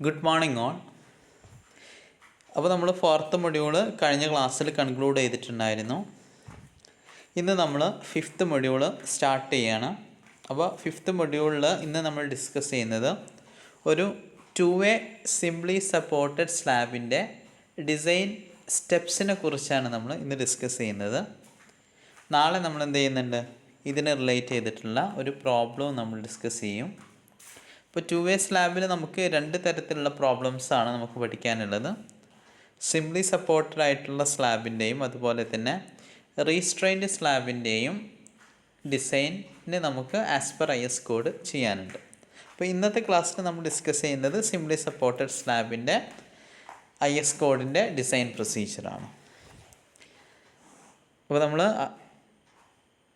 Good morning all. അപ്പോൾ നമ്മൾ fourth module കഴിഞ്ഞ ക്ലാസ്സിൽ കൺക്ലൂഡ് ചെയ്തിട്ടുണ്ടായിരുന്നു. ഇന്ന് നമ്മൾ ഫിഫ്ത്ത് മൊഡ്യൂള് സ്റ്റാർട്ട് ചെയ്യാണ്. അപ്പോൾ ഫിഫ്ത്ത് മൊഡ്യൂളിൽ ഇന്ന് നമ്മൾ ഡിസ്കസ് ചെയ്യുന്നത് ഒരു 2-way സിംപ്ലി സപ്പോർട്ടഡ് സ്ലാബിൻ്റെ ഡിസൈൻ സ്റ്റെപ്സിനെ കുറിച്ചാണ് നമ്മൾ ഇന്ന് ഡിസ്കസ് ചെയ്യുന്നത്. നാളെ നമ്മൾ എന്ത് ചെയ്യുന്നുണ്ട്, ഇതിന് റിലേറ്റ് ചെയ്തിട്ടുള്ള ഒരു പ്രോബ്ലവും നമ്മൾ ഡിസ്കസ് ചെയ്യും. ഇപ്പോൾ 2-way സ്ലാബിൽ നമുക്ക് രണ്ട് തരത്തിലുള്ള പ്രോബ്ലംസാണ് നമുക്ക് പഠിക്കാനുള്ളത്. സിംപ്ലി സപ്പോർട്ടഡ് ആയിട്ടുള്ള സ്ലാബിൻ്റെയും അതുപോലെ തന്നെ റീസ്ട്രെയിൻഡ് സ്ലാബിൻ്റെയും ഡിസൈന് നമുക്ക് ആസ് പെർ IS കോഡ് ചെയ്യാനുണ്ട്. അപ്പോൾ ഇന്നത്തെ ക്ലാസ്സിൽ നമ്മൾ ഡിസ്കസ് ചെയ്യുന്നത് സിംപ്ലി സപ്പോർട്ടഡ് സ്ലാബിൻ്റെ IS കോഡിൻ്റെ ഡിസൈൻ പ്രൊസീജിയറാണ്. അപ്പോൾ നമ്മൾ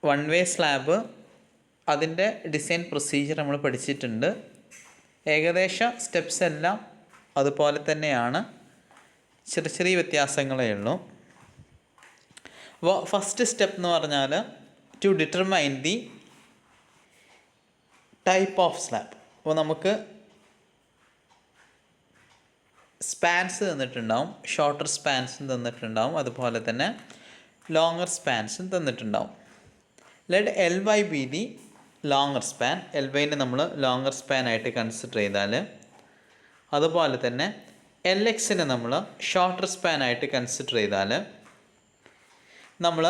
1-way സ്ലാബ് അതിൻ്റെ ഡിസൈൻ പ്രൊസീജിയർ നമ്മൾ പഠിച്ചിട്ടുണ്ട്. ഏകദേശം സ്റ്റെപ്സ് എല്ലാം അതുപോലെ തന്നെയാണ്, ചെറിയ ചെറിയ വ്യത്യാസങ്ങളേ ഉള്ളൂ. അപ്പോൾ ഫസ്റ്റ് സ്റ്റെപ്പ് എന്ന് പറഞ്ഞാൽ to determine the type of slab. അപ്പോൾ നമുക്ക് സ്പാൻസ് തന്നിട്ടുണ്ടാവും, ഷോർട്ടർ സ്പാൻസും തന്നിട്ടുണ്ടാവും, അതുപോലെ തന്നെ ലോങ്ങർ സ്പാൻസും തന്നിട്ടുണ്ടാവും. Let LY be the longer span. LYനെ നമ്മൾ ലോങ്ങർ സ്പാൻ ആയിട്ട് കൺസിഡർ ചെയ്താൽ, അതുപോലെ തന്നെ LXനെ നമ്മൾ ഷോർട്ടർ സ്പാൻ ആയിട്ട് കൺസിഡർ ചെയ്താൽ നമ്മൾ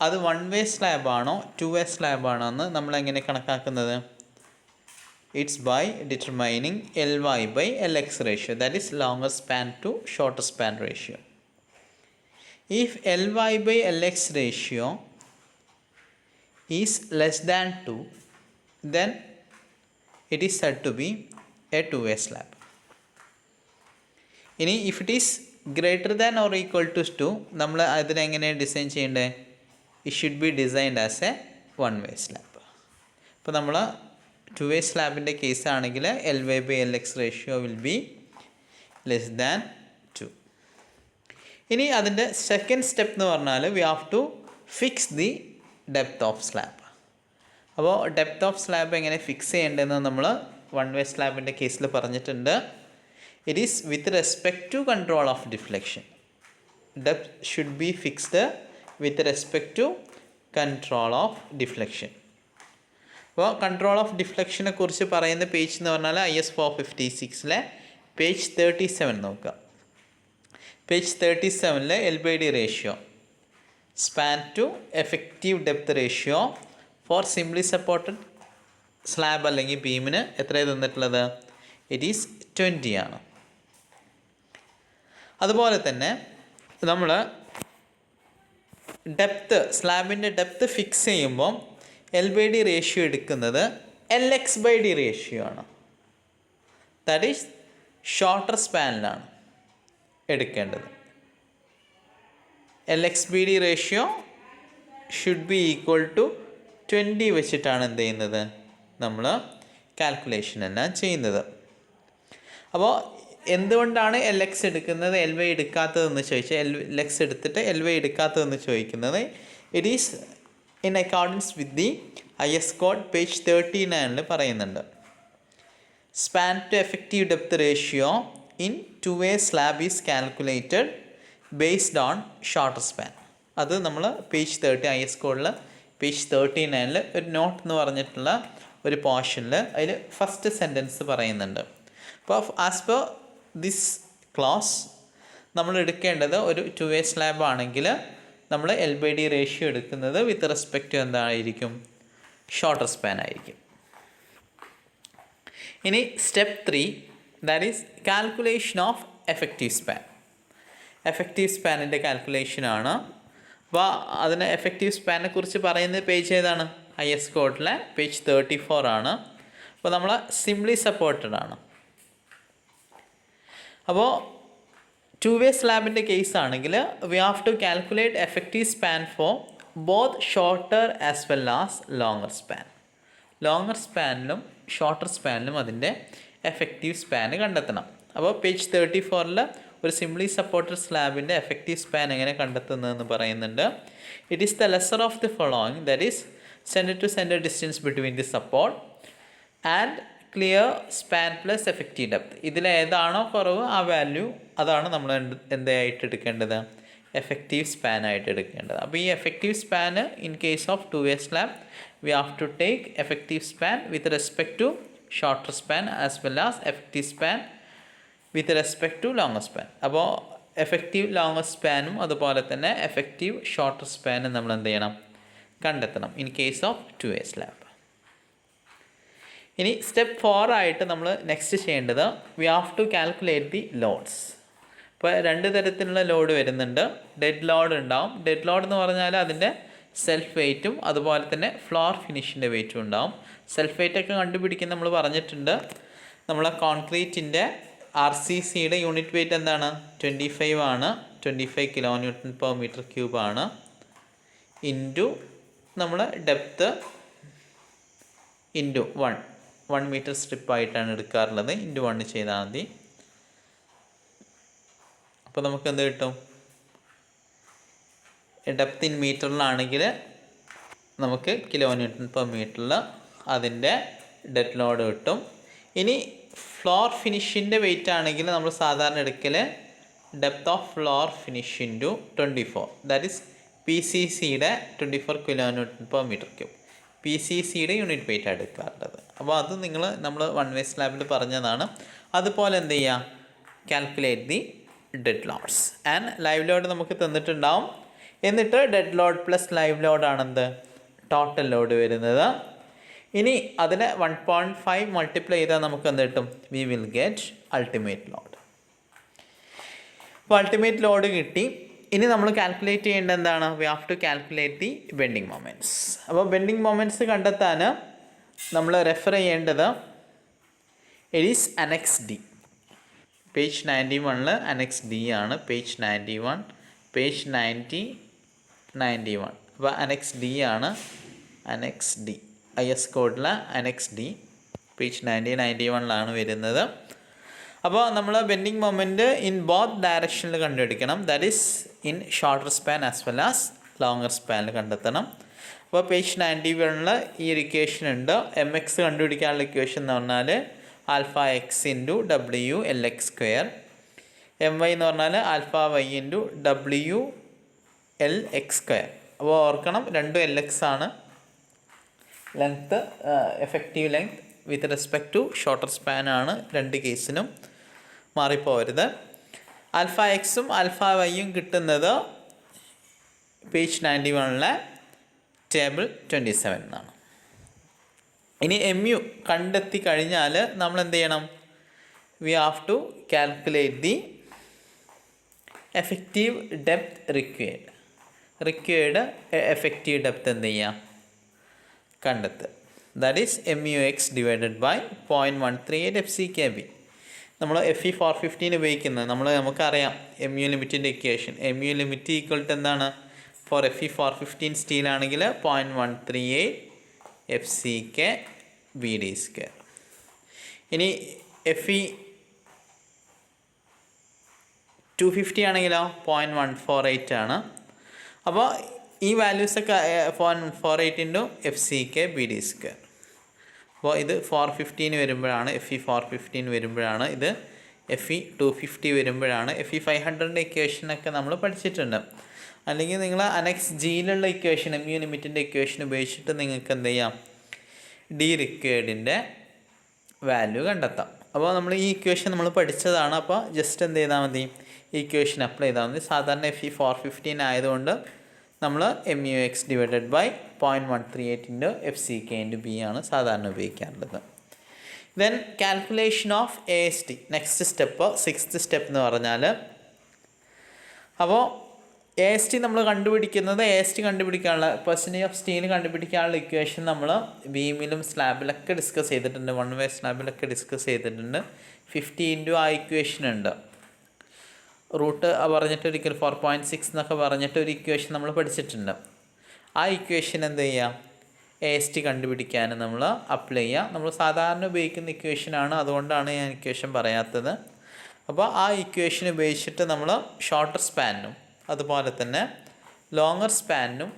അത് 1-way സ്ലാബാണോ 2-way സ്ലാബാണോ എന്ന് നമ്മളെങ്ങനെ കണക്കാക്കുന്നത്? It's by determining LY by LX ratio, that is longer span to shorter span ratio. If LY by LX ratio is less than 2, then it is said to be a 2-way slab. ഇനി if it is greater than or equal to 2, നമ്മൾ അതിനെങ്ങനെ design ചെയ്യേണ്ടത്? It should be designed as a 1-way slab. ഇപ്പോൾ നമ്മൾ 2-way സ്ലാബിൻ്റെ case ആണെങ്കിൽ LY by LX ratio will be less than 2. ഇനി അതിൻ്റെ സെക്കൻഡ് സ്റ്റെപ്പ് എന്ന് പറഞ്ഞാൽ we have to fix the depth of slab. അപ്പോൾ ഡെപ്ത് ഓഫ് സ്ലാബ് എങ്ങനെ ഫിക്സ് ചെയ്യേണ്ടതെന്ന് നമ്മൾ 1-way സ്ലാബിൻ്റെ കേസിൽ പറഞ്ഞിട്ടുണ്ട്. It is with respect to control of deflection. Depth should be fixed with respect to control of deflection. അപ്പോൾ control of ഡിഫ്ലക്ഷനെ കുറിച്ച് പറയുന്ന പേജ് എന്ന് പറഞ്ഞാൽ IS 456 പേജ് 37 നോക്കുക. Page 37 LD ratio, span to effective depth ratio for simply supported slab അല്ലെങ്കിൽ ബീമിന് എത്രയാണ് തന്നിട്ടുള്ളത്? ഇറ്റ് ഈസ് 20 ആണ്. അതുപോലെ തന്നെ നമ്മൾ ഡെപ്ത്ത്, സ്ലാബിൻ്റെ ഡെപ്ത്ത് ഫിക്സ് ചെയ്യുമ്പോൾ LD റേഷ്യോ എടുക്കുന്നത് LX ബൈ D റേഷ്യോ ആണ്. ദാറ്റ് ഈസ് ഷോർട്ടർ സ്പാനിലാണ് എടുക്കേണ്ടത്. LX/BD ratio should be equal to 20 വെച്ചിട്ടാണ് എന്ത് ചെയ്യുന്നത്, നമ്മൾ കാൽക്കുലേഷൻ എല്ലാം ചെയ്യുന്നത്. അപ്പോൾ എന്തുകൊണ്ടാണ് LX എടുക്കുന്നത് LY എടുക്കാത്തതെന്ന് ചോദിച്ചാൽ, LX എടുത്തിട്ട് LY എടുക്കാത്തതെന്ന് ചോദിക്കുന്നത്, it is in accordance with the IS code page 39 പറയുന്നുണ്ട്. Span to effective depth ratio in 2-way slab is calculated based on shorter span. അത് നമ്മൾ പേജ് 30 IS കോഡിൽ പേജ് 39 ഒരു നോട്ട് എന്ന് പറഞ്ഞിട്ടുള്ള ഒരു പോർഷനിൽ അതിൽ ഫസ്റ്റ് സെൻറ്റൻസ് പറയുന്നുണ്ട്. അപ്പോൾ ആസ് പെർ ദിസ് ക്ലാസ് നമ്മൾ എടുക്കേണ്ടത് ഒരു 2-way സ്ലാബ് ആണെങ്കിൽ നമ്മൾ LD റേഷ്യോ എടുക്കുന്നത് വിത്ത് റെസ്പെക്ട് ടു എന്തായിരിക്കും? ഷോർട്ടർ സ്പാൻ ആയിരിക്കും. ഇനി step 3, that is calculation of effective span. Effective സ്പാനിൻ്റെ കാൽക്കുലേഷനാണ്. അപ്പോൾ അതിന് എഫക്റ്റീവ് സ്പാനിനെ കുറിച്ച് പറയുന്ന പേജ് ഏതാണ്? IS കോഡിലെ പേജ് 34 ആണ്. അപ്പോൾ നമ്മൾ സിംപ്ലി സപ്പോർട്ടഡ് ആണ്. അപ്പോൾ 2-way സ്ലാബിൻ്റെ കേസ് ആണെങ്കിൽ we have to calculate effective span for both shorter as well as longer span. Longer സ്പാനിലും ഷോർട്ടർ സ്പാനിലും അതിൻ്റെ എഫക്റ്റീവ് സ്പാന് കണ്ടെത്തണം. അപ്പോൾ പേജ് 34 ഒരു സിംപ്ലി സപ്പോർട്ടഡ് സ്ലാബിൻ്റെ എഫക്റ്റീവ് സ്പാൻ എങ്ങനെ കണ്ടെത്തുന്നതെന്ന് പറയുന്നുണ്ട്. It is the lesser of the following, that is centre to centre distance between the support and clear span plus effective depth. ഇതിലേതാണോ കുറവ് ആ വാല്യൂ അതാണ് നമ്മൾ എന്തായിട്ട് എടുക്കേണ്ടത്, എഫക്റ്റീവ് സ്പാൻ ആയിട്ട് എടുക്കേണ്ടത്. അപ്പോൾ ഈ effective span in case of 2-way slab we have to take effective span with respect to shorter span as well as effective span with respect to longer span. അപ്പോൾ effective longer സ്പാനും അതുപോലെ തന്നെ effective shorter സ്പാനും നമ്മൾ എന്ത് ചെയ്യണം, കണ്ടെത്തണം in case of 2-way slab. ഇനി സ്റ്റെപ്പ് 4 ആയിട്ട് നമ്മൾ നെക്സ്റ്റ് ചെയ്യേണ്ടത് we have to calculate the loads. ഇപ്പോൾ 2 തരത്തിലുള്ള ലോഡ് വരുന്നുണ്ട്. ഡെഡ് ലോഡ് ഉണ്ടാവും. ഡെഡ് ലോഡ് എന്ന് പറഞ്ഞാൽ അതിൻ്റെ സെൽഫ് വെയ്റ്റും അതുപോലെ തന്നെ ഫ്ലോർ ഫിനിഷിൻ്റെ വെയ്റ്റും ഉണ്ടാവും. സെൽഫ് വെയ്റ്റൊക്കെ കണ്ടുപിടിക്കാൻ നമ്മൾ പറഞ്ഞിട്ടുണ്ട്. നമ്മളെ കോൺക്രീറ്റിൻ്റെ RCCയുടെ യൂണിറ്റ് വെയ്റ്റ് എന്താണ്, 25 ആണ്. 25 kN/m³ ആണ്. ഇൻറ്റു നമ്മൾ ഡെപ്ത്ത് ഇൻറ്റു 1 മീറ്റർ സ്ട്രിപ്പായിട്ടാണ് എടുക്കാറുള്ളത്. ഇൻറ്റു 1 ചെയ്താൽ മതി. അപ്പോൾ നമുക്ക് എന്ത് കിട്ടും, ഡെപ്ത് ഇൻ മീറ്ററിലാണെങ്കിൽ നമുക്ക് kN/m അതിൻ്റെ ഡെഡ് ലോഡ് കിട്ടും. ഇനി ഫ്ലോർ ഫിനിഷിൻ്റെ വെയിറ്റ് ആണെങ്കിൽ നമ്മൾ സാധാരണ എടുക്കൽ depth of floor finish into 24, that is PCCയുടെ 24 kN/m³. PCCയുടെ യൂണിറ്റ് വെയിറ്റ് എടുക്കാറുള്ളത്. അപ്പോൾ അത് നമ്മൾ 1-way slabൽ പറഞ്ഞതാണ്. അതുപോലെ എന്ത് ചെയ്യുക, calculate the dead loads and live load നമുക്ക് തന്നിട്ടുണ്ടാവും. എന്നിട്ട് ഡെഡ് ലോഡ് പ്ലസ് ലൈവ് ലോഡാണെന്ത് ടോട്ടൽ ലോഡ് വരുന്നത്. ഇനി അതിനെ 1.5 മൾട്ടിപ്ലൈ ചെയ്താൽ നമുക്ക് എന്ത് കിട്ടും, we will get ultimate load. അപ്പോൾ അൾട്ടിമേറ്റ് ലോഡ് കിട്ടി. ഇനി നമ്മൾ കാൽക്കുലേറ്റ് ചെയ്യേണ്ടത് എന്താണ്, we have to calculate the bending moments. അപ്പോൾ ബെൻഡിങ് മൊമെൻറ്റ്സ് കണ്ടെത്താൻ നമ്മൾ റെഫർ ചെയ്യേണ്ടത് it is annex D. Page 91 annex D ആണ്. Page 91, page 90, 91. അപ്പോൾ അനെക്സ് ഡി ആണ്. അനെക്സ് ഡി IS കോഡിലെ അനെക്സ് ഡി പേജ് 90, 91 വരുന്നത്. അപ്പോൾ നമ്മൾ ബെൻഡിങ് മൊമെൻറ്റ് ഇൻ ബോത്ത് ഡയറക്ഷനിൽ കണ്ടുപിടിക്കണം. That is in shorter span as well as longer സ്പാനിൽ കണ്ടെത്തണം. അപ്പോൾ പേജ് 91 ഈ ഒരു ഇക്വേഷൻ ഉണ്ട്. MX കണ്ടുപിടിക്കാനുള്ള ഇക്വേഷൻ എന്ന് പറഞ്ഞാൽ α(x) × WLx², MY എന്ന് പറഞ്ഞാൽ α(y) × WLx². അപ്പോൾ ഓർക്കണം, രണ്ടും LX ആണ്. Length effective length with respect to shorter span ആണ്. രണ്ട് കേസിനും മാറിപ്പോകരുത്. α(x)ഉം α(y)യും കിട്ടുന്നത് പേജ് 91 ടേബിൾ 27 എന്നാണ്. ഇനി MU കണ്ടെത്തി കഴിഞ്ഞാൽ നമ്മൾ എന്ത് ചെയ്യണം, we have to calculate the effective depth required effective depth എന്ത് ചെയ്യാം, കണ്ടെത്തുക. That is MUX divided by 0.138 FCKB. നമ്മൾ FE 415 ഉപയോഗിക്കുന്നത് നമുക്കറിയാം MU ലിമിറ്റിൻ്റെ equation. MU limit equal to എന്താണ്, ഫോർ FE 415 സ്റ്റീൽ ആണെങ്കിൽ 0.138 FCKBD². ഇനി FE 250 ആണെങ്കിലോ 0.148 ആണ്. അപ്പോൾ ഈ വാല്യൂസൊക്കെ 0.48 × FCKBD². അപ്പോൾ ഇത് 415 വരുമ്പോഴാണ്, FE 415 വരുമ്പോഴാണ്, ഇത് FE 250 വരുമ്പോഴാണ്. FE 500ൻ്റെ ഇക്വേഷനൊക്കെ നമ്മൾ പഠിച്ചിട്ടുണ്ട്. അല്ലെങ്കിൽ നിങ്ങൾ അനെക്സ് ജിയിലുള്ള ഇക്വേഷൻ, MU ലിമിറ്റിൻ്റെ ഇക്വേഷൻ ഉപയോഗിച്ചിട്ട് നിങ്ങൾക്ക് എന്ത് ചെയ്യാം, ഡി റിക്വയർഡിൻ്റെ വാല്യൂ കണ്ടെത്താം. അപ്പോൾ നമ്മൾ ഈ ഇക്വേഷൻ നമ്മൾ പഠിച്ചതാണ്. അപ്പോൾ ജസ്റ്റ് എന്ത് ചെയ്താൽ മതി, ഈ ഇക്വേഷൻ അപ്ലൈ ചെയ്താൽ മതി. സാധാരണ FE 415 ആയതുകൊണ്ട് നമ്മൾ MUX ഡിവൈഡഡ് ബൈ 0.138 × FCK/B ആണ് സാധാരണ ഉപയോഗിക്കാറുള്ളത്. Then calculation of AST. Next step, 6th step എന്ന് പറഞ്ഞാൽ, അപ്പോൾ AST നമ്മൾ കണ്ടുപിടിക്കുന്നത്, AST കണ്ടുപിടിക്കാനുള്ള പെർസെൻറ്റേജ് ഓഫ് സ്റ്റീൽ കണ്ടുപിടിക്കാനുള്ള ഇക്വേഷൻ നമ്മൾ ബീമിലും സ്ലാബിലൊക്കെ ഡിസ്കസ് ചെയ്തിട്ടുണ്ട്. 1-way സ്ലാബിലൊക്കെ ഡിസ്കസ് ചെയ്തിട്ടുണ്ട്. 50 × ആ ഇക്വേഷൻ ഉണ്ട്. റൂട്ട് പറഞ്ഞിട്ട് ഒരിക്കൽ 4.6 എന്നൊക്കെ പറഞ്ഞിട്ട് ഒരു ഇക്വേഷൻ നമ്മൾ പഠിച്ചിട്ടുണ്ട്. ആ ഇക്വേഷൻ എന്ത് ചെയ്യുക, AST കണ്ടുപിടിക്കാൻ നമ്മൾ അപ്ലൈ ചെയ്യുക. നമ്മൾ സാധാരണ ഉപയോഗിക്കുന്ന ഇക്വേഷനാണ്, അതുകൊണ്ടാണ് ഞാൻ ഇക്വേഷൻ പറയാത്തത്. അപ്പോൾ ആ ഇക്വേഷൻ ഉപയോഗിച്ചിട്ട് നമ്മൾ ഷോർട്ടർ സ്പാനും അതുപോലെ തന്നെ ലോങ്ങർ സ്പാനും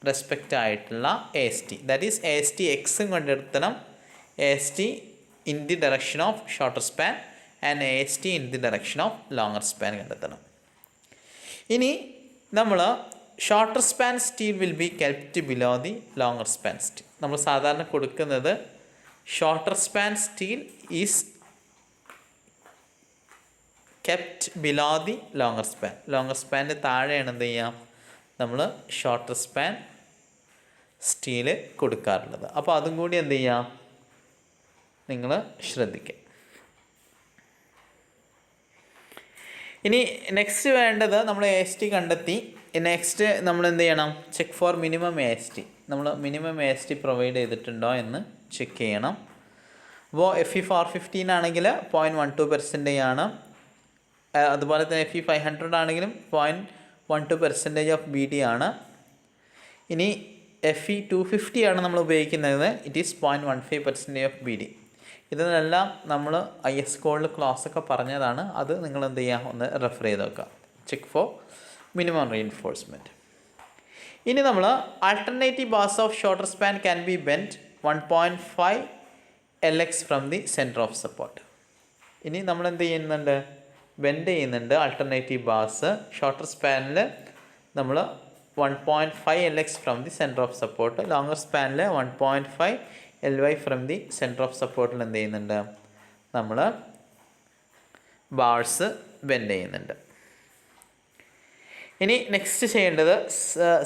റെസ്പെക്റ്റ് ആയിട്ടുള്ള AST, that is AST X കണ്ടെത്തണം, AST in the direction of shorter span and AST in the direction of longer span കണ്ടെത്തണം. ഇനി നമ്മൾ shorter span steel will be kept below the longer span steel. നമ്മൾ സാധാരണ കൊടുക്കുന്നത് shorter span steel is kept below the longer span. Longer സ്പാനിന് താഴെയാണ് എന്ത് ചെയ്യാം നമ്മൾ ഷോർട്ടർ സ്പാൻ സ്റ്റീൽ കൊടുക്കാറുള്ളത്. അപ്പോൾ അതും കൂടി എന്ത് ചെയ്യാം നിങ്ങൾ ശ്രദ്ധിക്കുക. ഇനി നെക്സ്റ്റ് വേണ്ടത് നമ്മൾ AST കണ്ടെത്തി. നെക്സ്റ്റ് നമ്മൾ എന്ത് ചെയ്യണം, ചെക്ക് ഫോർ മിനിമം AST. നമ്മൾ മിനിമം AST പ്രൊവൈഡ് ചെയ്തിട്ടുണ്ടോ എന്ന് ചെക്ക് ചെയ്യണം. അപ്പോൾ FE415 ആണെങ്കിൽ 0.12% ആണ്. അതുപോലെ തന്നെ FE500 ആണെങ്കിലും 0.12% ഓഫ് BD ആണ്. ഇനി FE250 ആണ് നമ്മൾ ഉപയോഗിക്കുന്നത്, ഇറ്റ് ഈസ് 0.15% ഓഫ് BD. ഇതിനെല്ലാം നമ്മൾ IS കോഡിൽ ക്ലാസ്സൊക്കെ പറഞ്ഞതാണ്. അത് നിങ്ങൾ എന്ത് ചെയ്യുക, ഒന്ന് റെഫർ ചെയ്ത് നോക്കുക. Check for minimum reinforcement. ഇനി നമ്മൾ alternative bars of shorter span can be bend 1.5 LX from the centre of support. ഇനി നമ്മൾ എന്ത് ചെയ്യുന്നുണ്ട്, ബെൻഡ് ചെയ്യുന്നുണ്ട് ആൾട്ടർനേറ്റീവ് ബാസ്. ഷോർട്ടർ സ്പാനിൽ നമ്മൾ 1.5 LX from the centre of support, longer സ്പാനിൽ 1.5 LY from the centre of സപ്പോർട്ടിൽ എന്ത് ചെയ്യുന്നുണ്ട്, നമ്മൾ ബാർസ് ബെൻഡ് ചെയ്യുന്നുണ്ട്. ഇനി നെക്സ്റ്റ് ചെയ്യേണ്ടത്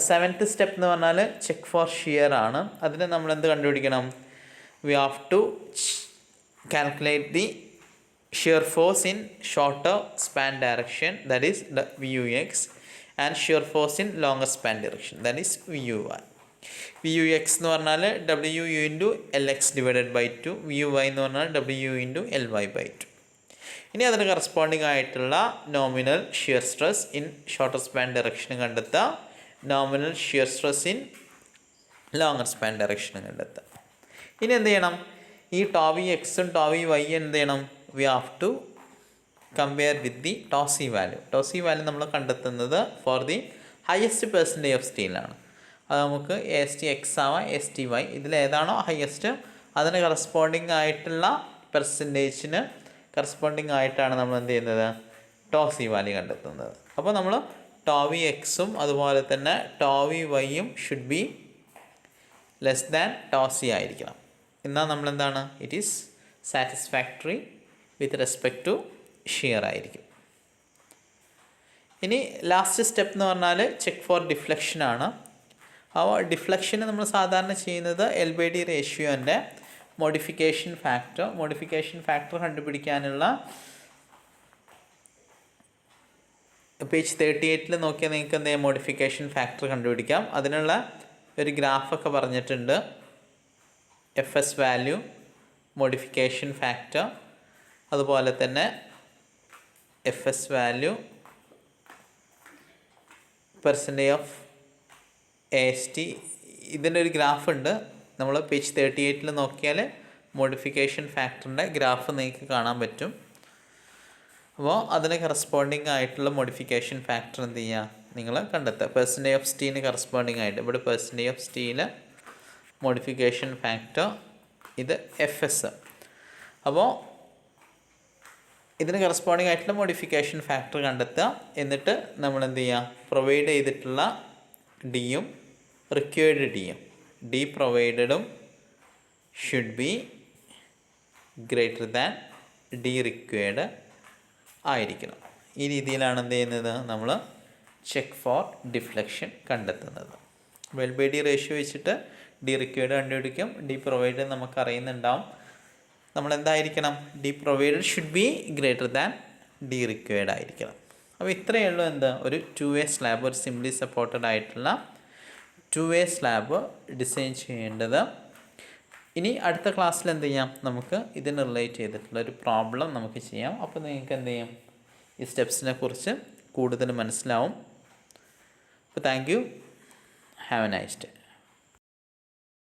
7th സ്റ്റെപ്പ് എന്ന് പറഞ്ഞാൽ ചെക്ക് ഫോർ ഷിയർ ആണ്. അതിന് നമ്മൾ എന്ത് കണ്ടുപിടിക്കണം, we have to calculate the shear force in shorter span direction, that is VUX, and shear force in longer span direction, that is VUY. VUX എന്ന് പറഞ്ഞാൽ WU into LX divided by 2, VUY എന്ന് പറഞ്ഞാൽ WU into LY by 2. ഇനി അതിന് corresponding ആയിട്ടുള്ള nominal shear stress in shorter span direction കണ്ടെത്തുക, nominal shear stress in longer span direction കണ്ടെത്തുക. ഇനി എന്ത് ചെയ്യണം, ഈ τVXും τVY എന്ത് ചെയ്യണം, we have to compare with the ടോസി വാല്യൂ. ടോസി വാല്യൂ നമ്മൾ കണ്ടെത്തുന്നത് for the highest percentage of സ്റ്റീലാണ്. അത് നമുക്ക് AST X ആവാം, AST Y, ഇതിലേതാണോ ഹയസ്റ്റ് അതിന് കറസ്പോണ്ടിങ് ആയിട്ടുള്ള പെർസെൻറ്റേജിന് കറസ്പോണ്ടിങ് ആയിട്ടാണ് നമ്മൾ എന്ത് ചെയ്യുന്നത്, ടോസി വാല്യൂ കണ്ടെത്തുന്നത്. അപ്പോൾ നമ്മൾ τVXും അതുപോലെ തന്നെ τVYയും should be less than tau c ആയിരിക്കണം. എന്നാൽ നമ്മളെന്താണ്, it is satisfactory with respect to shear ആയിരിക്കും. ഇനി ലാസ്റ്റ് സ്റ്റെപ്പ് എന്ന് പറഞ്ഞാൽ ചെക്ക് ഫോർ ഡിഫ്ലക്ഷൻ ആണ്. അപ്പോൾ ഡിഫ്ലക്ഷന് നമ്മൾ സാധാരണ ചെയ്യുന്നത് LBD റേഷ്യോൻ്റെ മോഡിഫിക്കേഷൻ ഫാക്ടർ കണ്ടുപിടിക്കാനുള്ള പേജ് 38 നോക്കിയാൽ നിങ്ങൾക്ക് എന്തെങ്കിലും മോഡിഫിക്കേഷൻ ഫാക്ടർ കണ്ടുപിടിക്കാം. അതിനുള്ള ഒരു ഗ്രാഫൊക്കെ പറഞ്ഞിട്ടുണ്ട്. FS വാല്യൂ, മോഡിഫിക്കേഷൻ ഫാക്ടർ, അതുപോലെ തന്നെ FS value, percentage of AST, ഇതിൻ്റെ ഒരു ഗ്രാഫ് ഉണ്ട്. നമ്മൾ പേജ് 38 നോക്കിയാൽ മോഡിഫിക്കേഷൻ ഫാക്ടറിൻ്റെ ഗ്രാഫ് നിങ്ങൾക്ക് കാണാൻ പറ്റും. അപ്പോൾ അതിന് കറസ്പോണ്ടിങ് ആയിട്ടുള്ള മോഡിഫിക്കേഷൻ ഫാക്ടർ എന്ത് ചെയ്യുക, നിങ്ങൾ കണ്ടെത്തുക. പെർസെൻറ്റേജ് ഓഫ് സ്റ്റീലിന് കറസ്പോണ്ടിങ് ആയിട്ട് ഇവിടെ percentage of steel, modification factor, ഇത് FS. അപ്പോൾ ഇതിന് കറസ്പോണ്ടിങ് ആയിട്ടുള്ള മോഡിഫിക്കേഷൻ ഫാക്ടർ കണ്ടെത്തുക. എന്നിട്ട് നമ്മൾ എന്ത് ചെയ്യുക, പ്രൊവൈഡ് ചെയ്തിട്ടുള്ള ഡിയും റിക്വയർഡ് ഡിയും, ഡി പ്രൊവൈഡഡും should be greater than D required ആയിരിക്കണം. ഈ രീതിയിലാണ് എന്ത് ചെയ്യുന്നത്, നമ്മൾ ചെക്ക് ഫോർ ഡിഫ്ലക്ഷൻ കണ്ടെത്തുന്നത്. LBD റേഷ്യോ വെച്ചിട്ട് ഡി റിക്വയർഡ് കണ്ടുപിടിക്കും. ഡി പ്രൊവൈഡഡ് നമുക്ക് അറിയുന്നുണ്ടാവും. നമ്മൾ എന്തായിരിക്കണം, D provided should be greater than D required ആയിരിക്കണം. അപ്പോൾ ഇത്രയേ ഉള്ളൂ എന്ത്, ഒരു 2-way സ്ലാബ്, ഒരു സിംപ്ലി സപ്പോർട്ടഡ് ആയിട്ടുള്ള 2-way സ്ലാബ് ഡിസൈൻ ചെയ്യേണ്ടത്. ഇനി അടുത്ത ക്ലാസ്സിൽ എന്ത് ചെയ്യാം, നമുക്ക് ഇതിന് റിലേറ്റ് ചെയ്തിട്ടുള്ള ഒരു പ്രോബ്ലം നമുക്ക് ചെയ്യാം. അപ്പോൾ നിങ്ങൾക്ക് എന്ത് ചെയ്യും, ഈ സ്റ്റെപ്സിനെ കുറിച്ച് കൂടുതൽ മനസ്സിലാവും. അപ്പോൾ thank you, have A nice day.